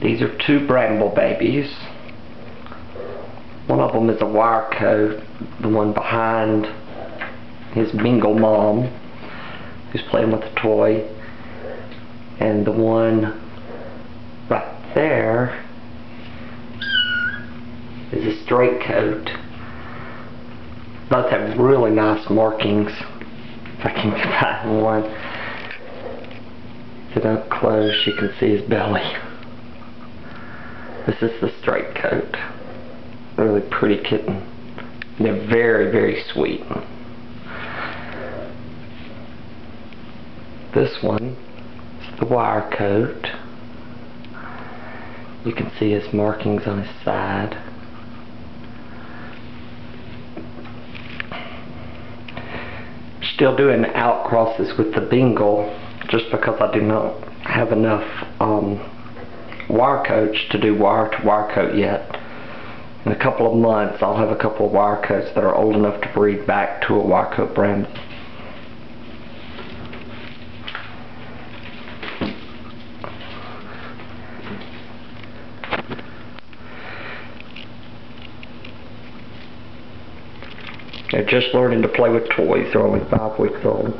These are two Bramble babies. One of them is a wire coat, the one behind his Bengal mom, who's playing with a toy, and the one right there is a straight coat. Both have really nice markings. If I can find one. If it up close, you can see his belly. This is the straight coat. Really pretty kitten. They're very, very sweet. This one is the wire coat. You can see his markings on his side. Still doing outcrosses with the Bengal just because I do not have enough wire coats to do wire to wire coat yet. In a couple of months I'll have a couple of wire coats that are old enough to breed back to a wire coat Bramble. They're just learning to play with toys. They're only 5 weeks old.